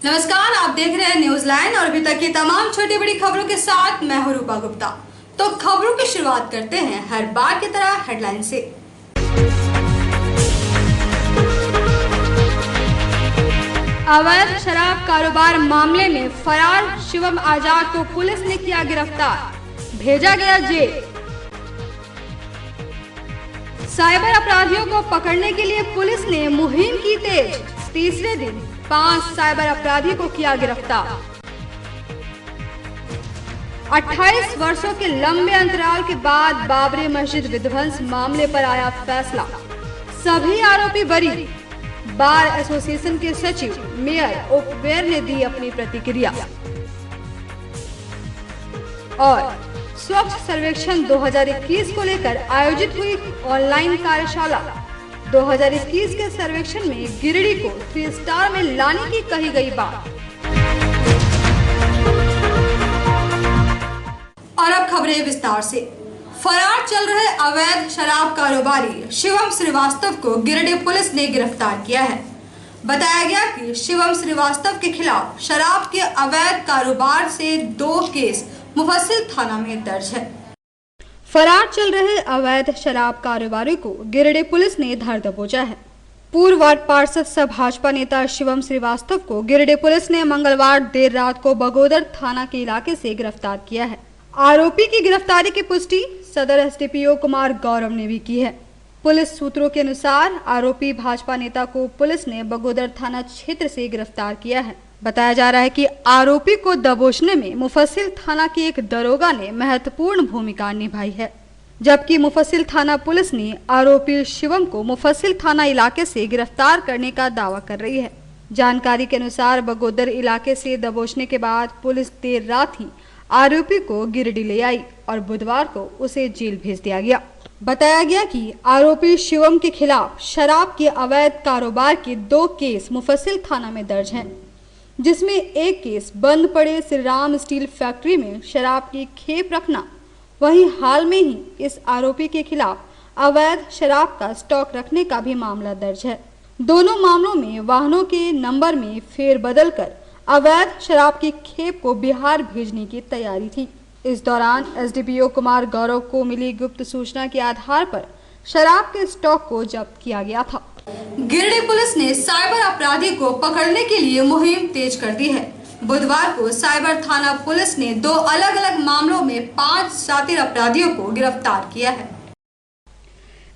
नमस्कार, आप देख रहे हैं न्यूज लाइन और अभी तक की तमाम छोटी बड़ी खबरों के साथ मैं हूं रूपा गुप्ता। तो खबरों की शुरुआत करते हैं हर बार की तरह हेडलाइन से। अवैध शराब कारोबार मामले में फरार शिवम आजाद को पुलिस ने किया गिरफ्तार, भेजा गया जेल। साइबर अपराधियों को पकड़ने के लिए पुलिस ने मुहिम की तेज, तीसरे दिन 5 साइबर अपराधी को किया गिरफ्तार। 28 वर्षों के लंबे अंतराल के बाद बाबरी मस्जिद विध्वंस मामले पर आया फैसला, सभी आरोपी बरी। बार एसोसिएशन के सचिव मेयर उपवेयर ने दी अपनी प्रतिक्रिया। और स्वच्छ सर्वेक्षण 2021 को लेकर आयोजित हुई ऑनलाइन कार्यशाला। 2021 के सर्वेक्षण में गिरिडीह को 3 स्टार में लाने की कही गई बात। और अब खबरें विस्तार से। फरार चल रहे अवैध शराब कारोबारी शिवम श्रीवास्तव को गिरिडीह पुलिस ने गिरफ्तार किया है। बताया गया कि शिवम श्रीवास्तव के खिलाफ शराब के अवैध कारोबार से 2 केस मुफस्सिल थाना में दर्ज है। फरार चल रहे अवैध शराब कारोबारी को गिरिडीह पुलिस ने धर दबोचा है। पूर्व वार्ड पार्षद सह भाजपा नेता शिवम श्रीवास्तव को गिरिडीह पुलिस ने मंगलवार देर रात को बगोदर थाना के इलाके से गिरफ्तार किया है। आरोपी की गिरफ्तारी की पुष्टि सदर एसडीपीओ कुमार गौरव ने भी की है। पुलिस सूत्रों के अनुसार आरोपी भाजपा नेता को पुलिस ने बगोदर थाना क्षेत्र से गिरफ्तार किया है। बताया जा रहा है कि आरोपी को दबोचने में मुफस्सिल थाना के एक दरोगा ने महत्वपूर्ण भूमिका निभाई है, जबकि मुफस्सिल थाना पुलिस ने आरोपी शिवम को मुफस्सिल थाना इलाके से गिरफ्तार करने का दावा कर रही है। जानकारी के अनुसार बगोदर इलाके से दबोचने के बाद पुलिस देर रात ही आरोपी को गिरिडीह ले आई और बुधवार को उसे जेल भेज दिया गया। बताया गया कि आरोपी शिवम के खिलाफ शराब के अवैध कारोबार के 2 केस मुफस्सिल थाना में दर्ज हैं, जिसमें एक केस बंद पड़े श्री राम स्टील फैक्ट्री में शराब की खेप रखना। वहीं हाल में ही इस आरोपी के खिलाफ अवैध शराब का स्टॉक रखने का भी मामला दर्ज है। दोनों मामलों में वाहनों के नंबर में फेरबदल कर अवैध शराब की खेप को बिहार भेजने की तैयारी थी। इस दौरान एसडीपीओ कुमार गौरव को मिली गुप्त सूचना के आधार पर शराब के स्टॉक को जब्त किया गया था। गिरिडीह पुलिस ने साइबर अपराधी को पकड़ने के लिए मुहिम तेज कर दी है। बुधवार को साइबर थाना पुलिस ने 2 अलग अलग मामलों में 5 शातिर अपराधियों को गिरफ्तार किया है।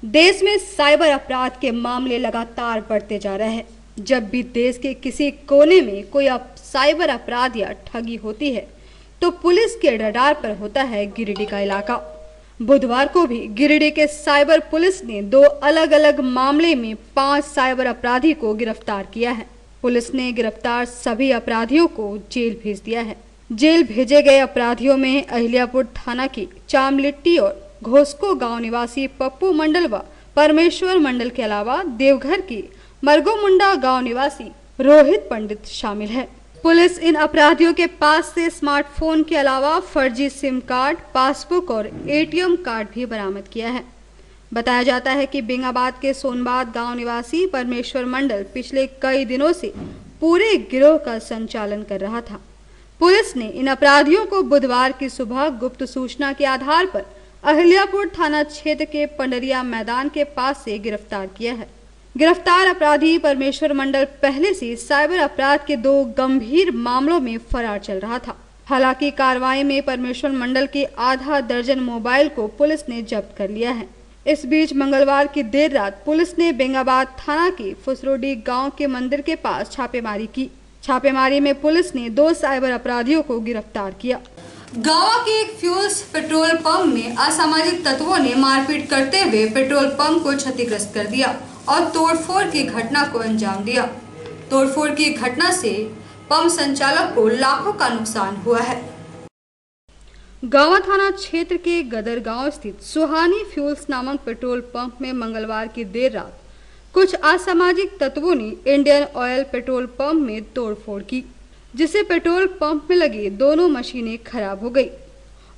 देश में साइबर अपराध के मामले लगातार बढ़ते जा रहे हैं। जब भी देश के किसी कोने में कोई साइबर अपराध या ठगी होती है तो पुलिस के रडार पर होता है गिरिडीह का इलाका। बुधवार को भी गिरिडीह के साइबर पुलिस ने 2 अलग अलग मामले में 5 साइबर अपराधी को गिरफ्तार किया है। पुलिस ने गिरफ्तार सभी अपराधियों को जेल भेज दिया है। जेल भेजे गए अपराधियों में अहिल्यापुर थाना की चामलिट्टी और घोसको गांव निवासी पप्पू मंडल व परमेश्वर मंडल के अलावा देवघर की मरगोमुंडा गांव निवासी रोहित पंडित शामिल है। पुलिस इन अपराधियों के पास से स्मार्टफोन के अलावा फर्जी सिम कार्ड, पासबुक और एटीएम कार्ड भी बरामद किया है। बताया जाता है कि बिंगाबाद के सोनबाद गांव निवासी परमेश्वर मंडल पिछले कई दिनों से पूरे गिरोह का संचालन कर रहा था। पुलिस ने इन अपराधियों को बुधवार की सुबह गुप्त सूचना के आधार पर अहिल्यापुर थाना क्षेत्र के पंडरिया मैदान के पास से गिरफ्तार किया है। गिरफ्तार अपराधी परमेश्वर मंडल पहले से साइबर अपराध के 2 गंभीर मामलों में फरार चल रहा था। हालांकि कार्रवाई में परमेश्वर मंडल के आधा दर्जन मोबाइल को पुलिस ने जब्त कर लिया है। इस बीच मंगलवार की देर रात पुलिस ने बेंगाबाद थाना के फुसरोडी गांव के मंदिर के पास छापेमारी की। छापेमारी में पुलिस ने 2 साइबर अपराधियों को गिरफ्तार किया। गांव के एक फ्यूल्स पेट्रोल पंप में असामाजिक तत्वों ने मारपीट करते हुए पेट्रोल पंप को क्षतिग्रस्त कर दिया और तोड़फोड़ की घटना को अंजाम दिया। तोड़फोड़ की घटना से पंप संचालक को लाखों का नुकसान हुआ है। गांवा थाना क्षेत्र के गदर गांव स्थित सुहानी फ्यूल्स नामक पेट्रोल पंप में मंगलवार की देर रात कुछ असामाजिक तत्वों ने इंडियन ऑयल पेट्रोल पंप में तोड़फोड़ की, जिससे पेट्रोल पंप में लगी दोनों मशीनें खराब हो गई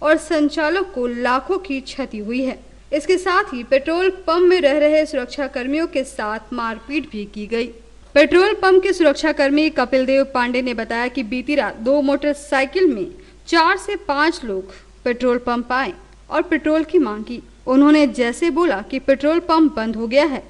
और संचालक को लाखों की क्षति हुई है। इसके साथ ही पेट्रोल पंप में रह रहे सुरक्षा कर्मियों के साथ मारपीट भी की गई। पेट्रोल पंप के सुरक्षाकर्मी कपिल देव पांडे ने बताया कि बीती रात 2 मोटरसाइकिल में 4 से 5 लोग पेट्रोल पंप आए और पेट्रोल की मांग की। उन्होंने जैसे बोला कि पेट्रोल पंप बंद हो गया है,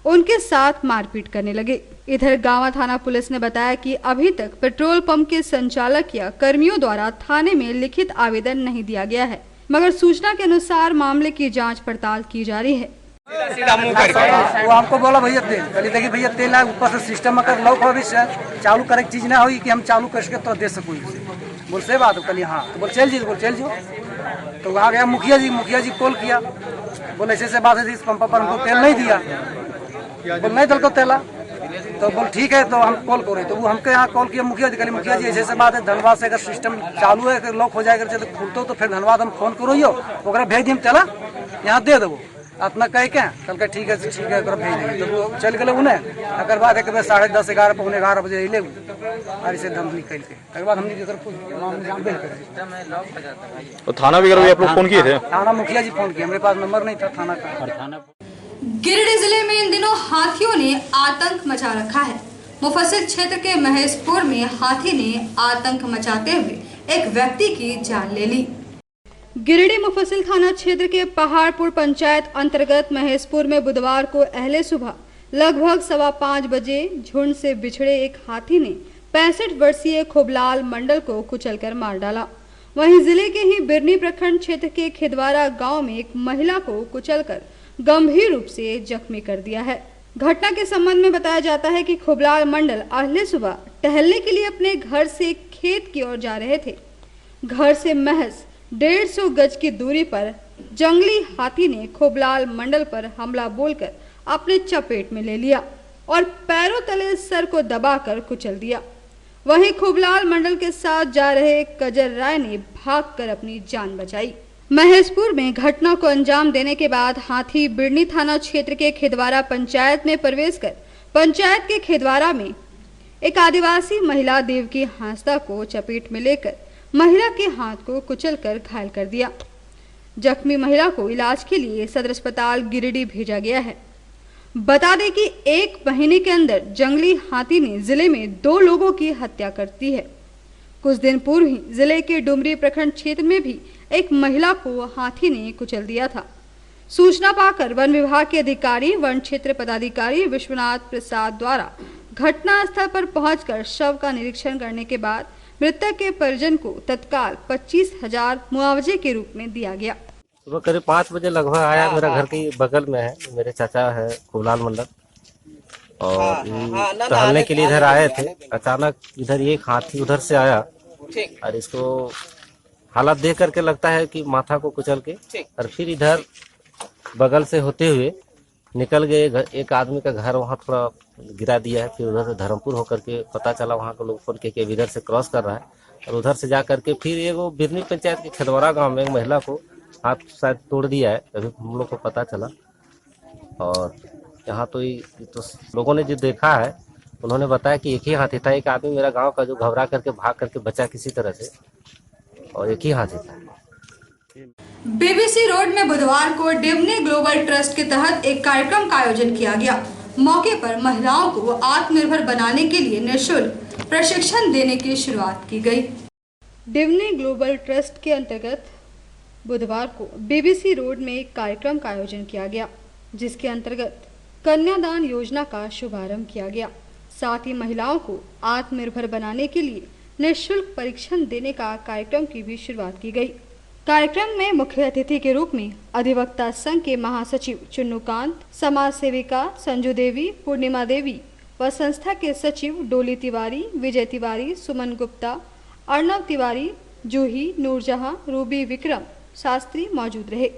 उनके साथ मारपीट करने लगे। इधर गांवा थाना पुलिस ने बताया कि अभी तक पेट्रोल पंप के संचालक या कर्मियों द्वारा थाने में लिखित आवेदन नहीं दिया गया है, मगर सूचना के अनुसार मामले की जांच पड़ताल की जा रही है। वो हमको बोला भैया तेल, कहली देखिए भैया तेल है, ऊपर से सिस्टम अगर लॉक हो भी चालू करे चीज ना हुई कि हम चालू करके तो दे सकूँ। बोल से बात हो, कहली हाँ। तो बोल चल जी, बोल चल जो। तो वहाँ गया मुखिया जी कॉल किया, बोले ऐसे बात है, इस पंप पर हमको तेल नहीं दिया। बोल नहीं दल को तेला, तो बोल ठीक है, तो हम कॉल करें। तो वो हमके यहाँ कॉल किया मुखिया जी, कहली मुखिया जी ऐसे बात है, धनबाद से अगर सिस्टम चालू है लॉक हो जाएगा तो खुलते तो फिर धनबाद हम फोन करो ओकरा भेज दी तेला यहाँ दे देवो अपना कह के। कल ठीक है भेज देंगे। तो वो चल गए उन्हें। अगर बाद 10:30 11 पौने 11 बजे अले और इसे धम निकल के अगर बाद हमने तो थाना भी आप लोग फोन किए थे? थाना मुखिया जी फोन किया, मेरे पास नंबर नहीं था थाना का। गिरिडीह जिले में इन दिनों हाथियों ने आतंक मचा रखा है। मुफस्सिल क्षेत्र के महेशपुर में हाथी ने आतंक मचाते हुए एक व्यक्ति की जान ले ली। गिरिडीह मुफस्सिल थाना क्षेत्र के पहाड़पुर पंचायत अंतर्गत महेशपुर में बुधवार को अहले सुबह लगभग 5:15 बजे झुंड से बिछड़े एक हाथी ने 65 वर्षीय खुबलाल मंडल को कुचलकर मार डाला। वहीं जिले के ही बिरनी प्रखंड क्षेत्र के खिदवारा गांव में एक महिला को कुचलकर गंभीर रूप से जख्मी कर दिया है। घटना के संबंध में बताया जाता है कि खुबलाल मंडल अगले सुबह टहलने के लिए अपने घर से खेत की ओर जा रहे थे। घर से महज 150 गज की दूरी पर जंगली हाथी ने खुबलाल मंडल पर हमला बोलकर अपने चपेट में ले लिया और पैरों तले सर को दबाकर कुचल दिया। वहीं खुबलाल मंडल के साथ जा रहे कजर राय ने भागकर अपनी जान बचाई। महेशपुर में घटना को अंजाम देने के बाद हाथी बिरनी थाना क्षेत्र के खिदवारा पंचायत में प्रवेश कर पंचायत के खिदवारा में एक आदिवासी महिला देवकी हांसदा को चपेट में लेकर महिला के हाथ को कुचलकर घायल कर दिया। जख्मी महिला को इलाज के लिए सदर अस्पताल गिरिडीह भेजा गया है। बता दें कि 1 महीने के अंदर जंगली हाथी ने जिले में 2 लोगों की हत्या कर दी है। कुछ दिन पूर्व ही जिले के डुमरी प्रखंड क्षेत्र में भी एक महिला को हाथी ने कुचल दिया था। सूचना पाकर वन विभाग के अधिकारी वन क्षेत्र पदाधिकारी विश्वनाथ प्रसाद द्वारा घटना स्थल पर पहुंचकर शव का निरीक्षण करने के बाद मृतक के परिजन को तत्काल 25,000 मुआवजे के रूप में दिया गया। सुबह करीब 5 बजे लगभग आया, मेरा घर के बगल में है, मेरे चाचा है खुबलाल मंडल, और टहलने के लिए इधर आए थे। अचानक इधर एक हाथी उधर से आया और इसको हालत देख करके लगता है कि माथा को कुचल के और फिर इधर बगल से होते हुए निकल गए। एक आदमी का घर वहाँ थोड़ा गिरा दिया है। फिर उधर से धर्मपुर होकर के पता चला, वहाँ के लोग फोन के इधर से क्रॉस कर रहा है और उधर से जा करके फिर एगो बिरनी पंचायत के खिदवारा गांव में एक महिला को हाथ शायद तोड़ दिया है, अभी हम लोग को पता चला। और यहाँ तो लोगों ने जो देखा है उन्होंने बताया कि एक ही हाथी था। एक आदमी मेरा गाँव का जो घबरा करके भाग करके बचा किसी तरह से, और एक ही हाथी था। बीबीसी रोड में बुधवार को डिवनी ग्लोबल ट्रस्ट के तहत एक कार्यक्रम का आयोजन किया गया। मौके पर महिलाओं को आत्मनिर्भर बनाने के लिए निःशुल्क प्रशिक्षण देने की शुरुआत की गई। डिवनी ग्लोबल ट्रस्ट के अंतर्गत बुधवार को बीबीसी रोड में एक कार्यक्रम का आयोजन किया गया, जिसके अंतर्गत कन्यादान योजना का शुभारंभ किया गया। साथ ही महिलाओं को आत्मनिर्भर बनाने के लिए निःशुल्क परीक्षण देने का कार्यक्रम की भी शुरुआत की गई। कार्यक्रम में मुख्य अतिथि के रूप में अधिवक्ता संघ के महासचिव चुन्नूकांत, समाज सेविका संजू देवी, पूर्णिमा देवी व संस्था के सचिव डोली तिवारी, विजय तिवारी, सुमन गुप्ता, अर्णव तिवारी, जूही, नूरजहां, रूबी, विक्रम शास्त्री मौजूद रहे।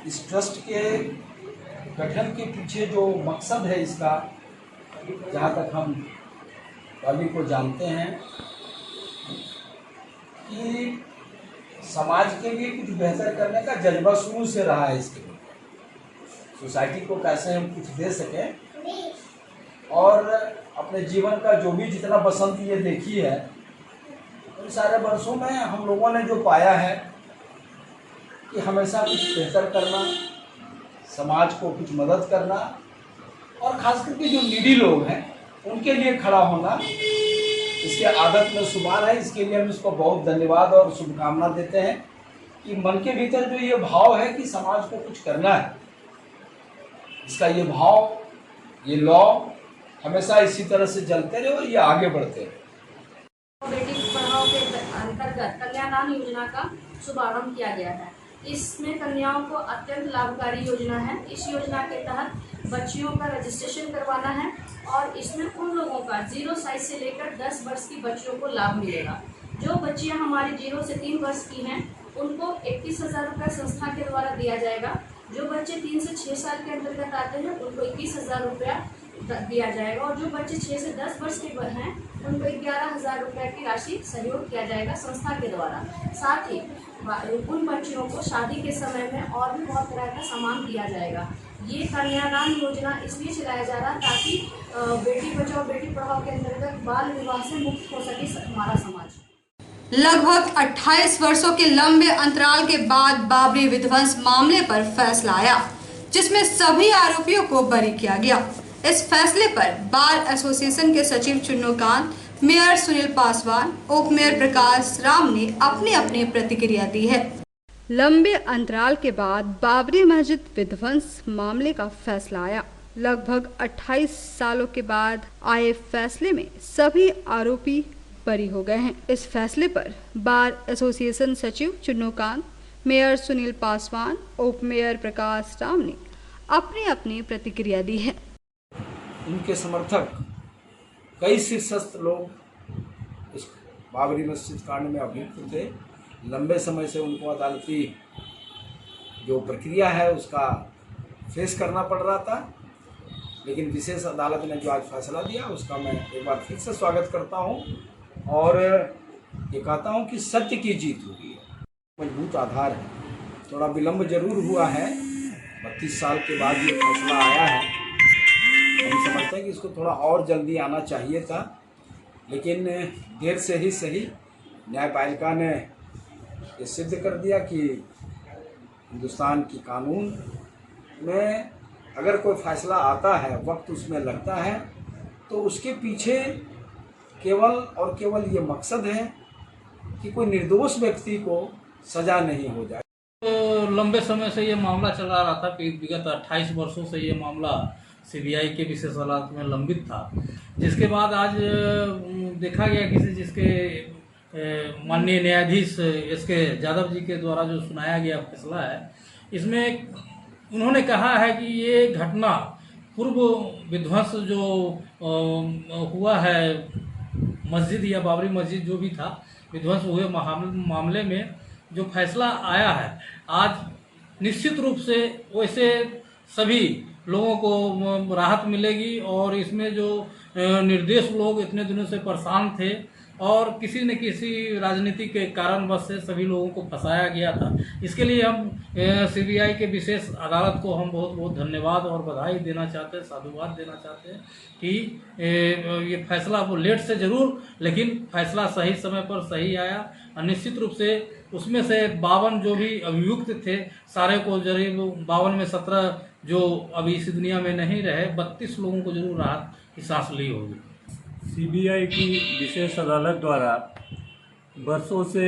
इस ट्रस्ट के गठन के पीछे जो मकसद है इसका, जहाँ तक हम सभी को जानते हैं, कि समाज के लिए कुछ बेहतर करने का जज्बा शुरू से रहा है इसके लिए। सोसाइटी को कैसे हम कुछ दे सकें और अपने जीवन का जो भी जितना बसंत ये देखी है उन सारे वर्षों में हम लोगों ने जो पाया है कि हमेशा कुछ बेहतर करना, समाज को कुछ मदद करना और खास करके जो नीडी लोग हैं उनके लिए खड़ा होना, इसके आदत में शुमार है। इसके लिए हम इसको बहुत धन्यवाद और शुभकामना देते हैं कि मन के भीतर जो ये भाव है कि समाज को कुछ करना है, इसका ये भाव, ये लौ हमेशा इसी तरह से जलते रहे और ये आगे बढ़ते रहे। बेटी पढ़ाओ के अंतर्गत कन्यादान योजना का शुभारंभ किया गया है। इसमें कन्याओं को अत्यंत लाभकारी योजना है। इस योजना के तहत बच्चियों का रजिस्ट्रेशन करवाना है और इसमें उन लोगों का 0 साइज से लेकर 10 वर्ष की बच्चियों को लाभ मिलेगा। जो बच्चियां हमारी 0 से 3 वर्ष की हैं उनको 21,000 रुपये संस्था के द्वारा दिया जाएगा। जो बच्चे 3 से 6 साल के अंतर्गत आते हैं उनको 21,000 रुपया दिया जाएगा और जो बच्चे 6 से 10 वर्ष के हैं उनको 11,000 रुपये की राशि सहयोग किया जाएगा संस्था के द्वारा। साथ ही उन बच्चियों को शादी के समय में और भी बहुत तरह का सामान दिया जाएगा। ये कन्यादान योजना इसलिए चलाया जा रहा है ताकि बेटी बचाओ बेटी पढ़ाओ के अंतर्गत बाल विवाह से मुक्त हो सके हमारा समाज। लगभग 28 वर्षों के लंबे अंतराल के बाद बाबरी विध्वंस मामले पर फैसला आया, जिसमें सभी आरोपियों को बरी किया गया। इस फैसले पर बार एसोसिएशन के सचिव चुन्नूकांत, मेयर सुनील पासवान, उप मेयर प्रकाश राम ने अपनी अपनी प्रतिक्रिया दी है। लंबे अंतराल के बाद बाबरी मस्जिद विध्वंस मामले का फैसला आया। लगभग 28 सालों के बाद आए फैसले में सभी आरोपी बरी हो गए हैं। इस फैसले पर बार एसोसिएशन सचिव चुन्नूकांत, मेयर सुनील पासवान, उप मेयर प्रकाश राम ने अपनी अपनी प्रतिक्रिया दी है। उनके समर्थक कई शीर्षस्थ लोग इस बाबरी मस्जिद कांड में अभियुक्त थे। लंबे समय से उनको अदालती जो प्रक्रिया है उसका फेस करना पड़ रहा था, लेकिन विशेष अदालत ने जो आज फैसला दिया उसका मैं एक बार फिर से स्वागत करता हूं और ये कहता हूं कि सत्य की जीत हुई है। मजबूत आधार है। थोड़ा विलम्ब जरूर हुआ है, 32 साल के बाद ये फैसला आया है। हम समझते हैं कि इसको थोड़ा और जल्दी आना चाहिए था, लेकिन देर से ही सही न्यायपालिका ने ये सिद्ध कर दिया कि हिंदुस्तान की कानून में अगर कोई फैसला आता है, वक्त उसमें लगता है, तो उसके पीछे केवल और केवल ये मकसद है कि कोई निर्दोष व्यक्ति को सजा नहीं हो जाए। तो लंबे समय से ये मामला चला रहा था। विगत 28 वर्षों से ये मामला सीबीआई के विशेष अदालत में लंबित था, जिसके बाद आज देखा गया कि जिसके माननीय न्यायाधीश एस.के. यादव जी के द्वारा जो सुनाया गया फैसला है, इसमें उन्होंने कहा है कि ये घटना पूर्व विध्वंस जो हुआ है मस्जिद या बाबरी मस्जिद जो भी था विध्वंस हुए मामले में जो फैसला आया है, आज निश्चित रूप से वैसे सभी लोगों को राहत मिलेगी और इसमें जो निर्दोष लोग इतने दिनों से परेशान थे और किसी न किसी राजनीति के कारणवश से सभी लोगों को फंसाया गया था, इसके लिए हम सीबीआई के विशेष अदालत को हम बहुत बहुत धन्यवाद और बधाई देना चाहते हैं, साधुवाद देना चाहते हैं कि ये फैसला वो लेट से जरूर, लेकिन फैसला सही समय पर सही आया। और निश्चित रूप से उसमें से 52 जो भी अभियुक्त थे सारे को जरूर 52 में 17 जो अभी इस दुनिया में नहीं रहे, 32 लोगों को जरूर राहत की सांस ली होगी। सीबीआई की विशेष अदालत द्वारा वर्षों से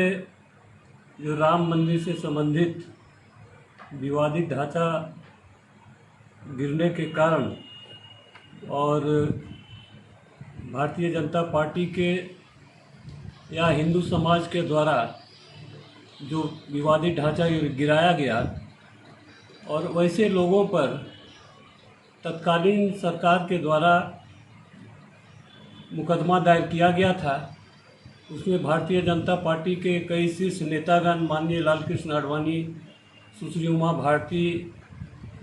जो राम मंदिर से संबंधित विवादित ढांचा गिरने के कारण और भारतीय जनता पार्टी के या हिंदू समाज के द्वारा जो विवादित ढांचा गिराया गया और वैसे लोगों पर तत्कालीन सरकार के द्वारा मुकदमा दायर किया गया था, उसमें भारतीय जनता पार्टी के कई शीर्ष नेतागण माननीय लालकृष्ण आडवाणी, सुश्री उमा भारती,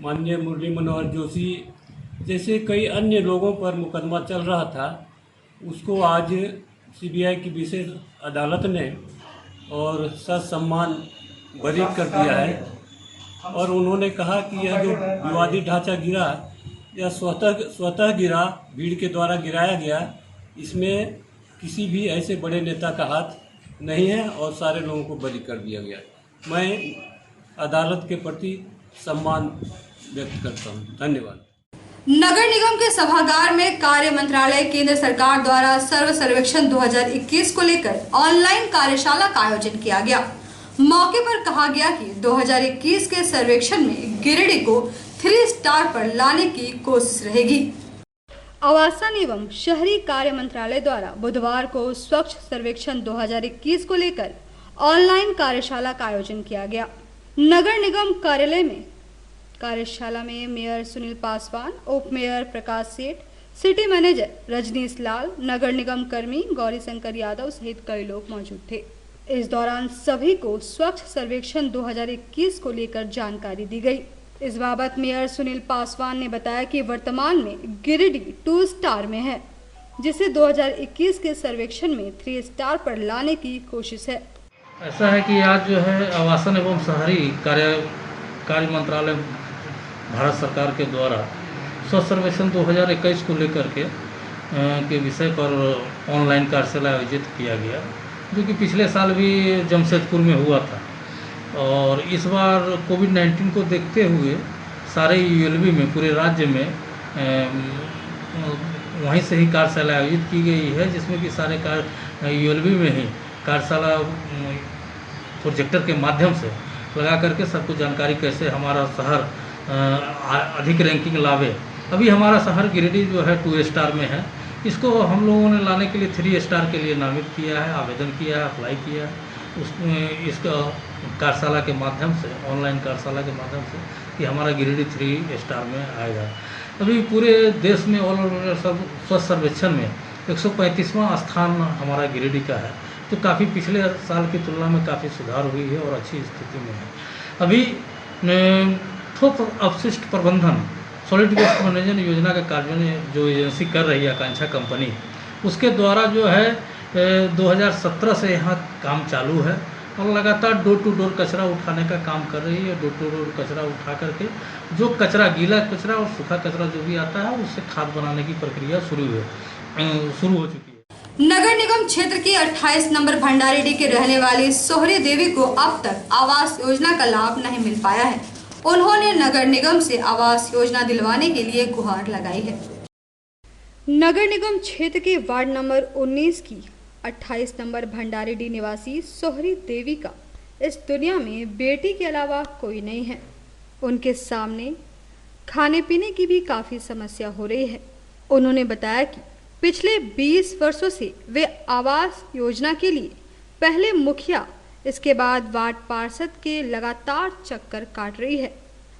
माननीय मुरली मनोहर जोशी जैसे कई अन्य लोगों पर मुकदमा चल रहा था। उसको आज सीबीआई की विशेष अदालत ने और ससम्मान बरी कर दिया है और उन्होंने कहा कि यह जो विवादित ढांचा गिरा यह स्वतः गिरा, भीड़ के द्वारा गिराया गया। इसमें किसी भी ऐसे बड़े नेता का हाथ नहीं है और सारे लोगों को बरी कर दिया गया। मैं अदालत के प्रति सम्मान व्यक्त करता हूँ। धन्यवाद। नगर निगम के सभागार में कार्य मंत्रालय केंद्र सरकार द्वारा सर्व सर्वेक्षण 2021 को लेकर ऑनलाइन कार्यशाला का आयोजन किया गया। मौके पर कहा गया कि 2021 के सर्वेक्षण में गिरिडीह को 3 स्टार पर लाने की कोशिश रहेगी। आवासन एवं शहरी कार्य मंत्रालय द्वारा बुधवार को स्वच्छ सर्वेक्षण 2021 को लेकर ऑनलाइन कार्यशाला का आयोजन किया गया। नगर निगम कार्यालय में कार्यशाला में मेयर सुनील पासवान, उप मेयर प्रकाश सेठ, सिटी मैनेजर रजनीश लाल, नगर निगम कर्मी गौरी शंकर यादव सहित कई लोग मौजूद थे। इस दौरान सभी को स्वच्छ सर्वेक्षण 2021 को लेकर जानकारी दी गई। इस बाबत मेयर सुनील पासवान ने बताया कि वर्तमान में गिरिडीह 2 स्टार में है, जिसे 2021 के सर्वेक्षण में 3 स्टार पर लाने की कोशिश है। ऐसा है कि आज जो है आवासन एवं शहरी कार्य मंत्रालय भारत सरकार के द्वारा स्वच्छ सर्वेक्षण 2021 को लेकर के विषय पर ऑनलाइन कार्यशाला आयोजित किया गया, जो कि पिछले साल भी जमशेदपुर में हुआ था। और इस बार कोविड-19 को देखते हुए सारे यूएलबी में पूरे राज्य में वहीं से ही कार्यशाला आयोजित की गई है, जिसमें कि सारे यूएलबी में ही कार्यशाला प्रोजेक्टर के माध्यम से लगा करके सबको जानकारी कैसे हमारा शहर अधिक रैंकिंग लावे। अभी हमारा शहर गिरिडीह जो है 2 स्टार में है। इसको हम लोगों ने लाने के लिए 3 स्टार के लिए नामित किया है, आवेदन किया है, अप्लाई किया है। इसका कार्यशाला के माध्यम से, ऑनलाइन कार्यशाला के माध्यम से कि हमारा गिरिडीह 3 स्टार में आएगा। अभी पूरे देश में ऑल ओवर सब स्वच्छ सर्वेक्षण में 135वां स्थान हमारा गिरिडीह का है, तो काफ़ी पिछले साल की तुलना में काफ़ी सुधार हुई है और अच्छी स्थिति में है। अभी ठोस अपशिष्ट प्रबंधन सॉलिड वेस्ट मैनेजमेंट योजना का कार्य जो एजेंसी कर रही है आकांक्षा कंपनी, उसके द्वारा जो है 2017 से यहाँ काम चालू है और लगातार डोर टू डोर कचरा उठाने का काम कर रही है। डोर टू डोर कचरा उठा करके जो कचरा, गीला कचरा और सूखा कचरा जो भी आता है, उससे खाद बनाने की प्रक्रिया शुरू हो चुकी है। नगर निगम क्षेत्र की 28 नंबर भंडारीडीह के रहने वाली सोहरी देवी को अब तक आवास योजना का लाभ नहीं मिल पाया है। उन्होंने नगर निगम से आवास योजना दिलवाने के लिए गुहार लगाई है। नगर निगम क्षेत्र के वार्ड नंबर 19 की 28 नंबर भंडारीडीह निवासी सोहरी देवी का इस दुनिया में बेटी के अलावा कोई नहीं है। उनके सामने खाने पीने की भी काफ़ी समस्या हो रही है। उन्होंने बताया कि पिछले 20 वर्षों से वे आवास योजना के लिए पहले मुखिया, इसके बाद वार्ड पार्षद के लगातार चक्कर काट रही है,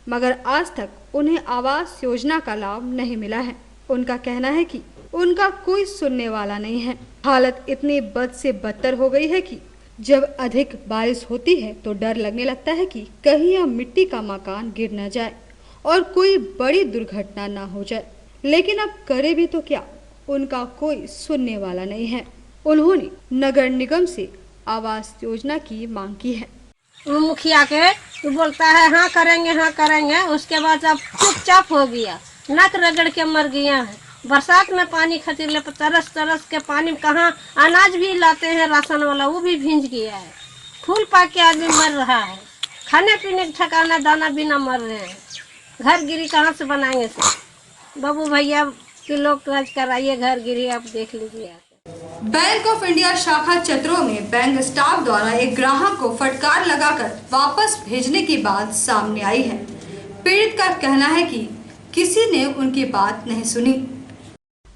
मगर आज तक उन्हें आवास योजना का लाभ नहीं मिला है। उनका कहना है कि उनका कोई सुनने वाला नहीं है। हालत इतनी बद से बदतर हो गई है कि जब अधिक बारिश होती है तो डर लगने लगता है कि कहीं यह मिट्टी का मकान गिर न जाए और कोई बड़ी दुर्घटना ना हो जाए। लेकिन अब करे भी तो क्या, उनका कोई सुनने वाला नहीं है। उन्होंने नगर निगम से आवास योजना की मांग की है। मुखिया के तो बोलता है हाँ करेंगे, उसके बाद अब चुपचाप हो गया, नक रगड़ के मर गया है। बरसात में पानी खातिर ले तरस के पानी, कहाँ अनाज भी लाते हैं राशन वाला, वो भी भींज गया है। फूल पाक के आदमी मर रहा है, खाने पीने का ठिकाना दाना बिना मर रहे हैं। घर गिरी कहाँ से बनाएंगे सर? बाबू भैया के लोग तो आज कराइए घर गिरी, आप देख लीजिए। बैंक ऑफ इंडिया शाखा चतरों में बैंक स्टाफ द्वारा एक ग्राहक को फटकार लगाकर वापस भेजने की बात सामने आई है। पीड़ित का कहना है कि किसी ने उनकी बात नहीं सुनी।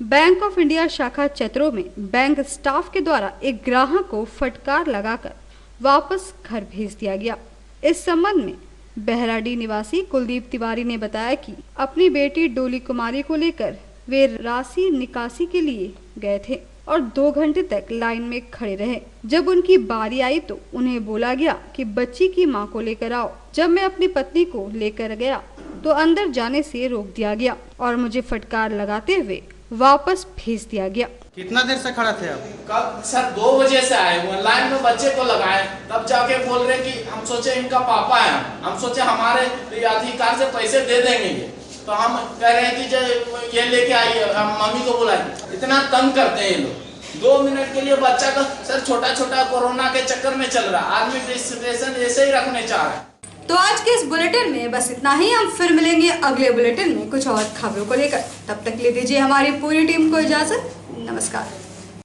बैंक ऑफ इंडिया शाखा चतरों में बैंक स्टाफ के द्वारा एक ग्राहक को फटकार लगाकर वापस घर भेज दिया गया। इस संबंध में बहराडीह निवासी कुलदीप तिवारी ने बताया कि अपनी बेटी डोली कुमारी को लेकर वे राशि निकासी के लिए गए थे और 2 घंटे तक लाइन में खड़े रहे। जब उनकी बारी आई तो उन्हें बोला गया कि बच्ची की मां को लेकर आओ। जब मैं अपनी पत्नी को लेकर गया तो अंदर जाने से रोक दिया गया और मुझे फटकार लगाते हुए वापस भेज दिया गया। कितना देर से खड़ा थे आप? कब सर 2 बजे से आए हुए, लाइन में बच्चे को लगाए, तब जाके बोल रहे कि हम सोचे इनका पापा है, हम सोचे हमारे अधिकार से पैसे दे देंगे ये, तो हम कह रहे हैं कि जो ये लेके आइए, हम मम्मी को बुलाए। इतना तंग करते हैं ये लोग। 2 मिनट के लिए बच्चा का सर छोटा छोटा कोरोना के चक्कर में चल रहा, आदमी डिस्टेंस ऐसे ही रखने चाह रहा है। तो आज के इस बुलेटिन में बस इतना ही। हम फिर मिलेंगे अगले बुलेटिन में कुछ और खबरों को लेकर। तब तक ले दीजिए हमारी पूरी टीम को इजाजत। नमस्कार।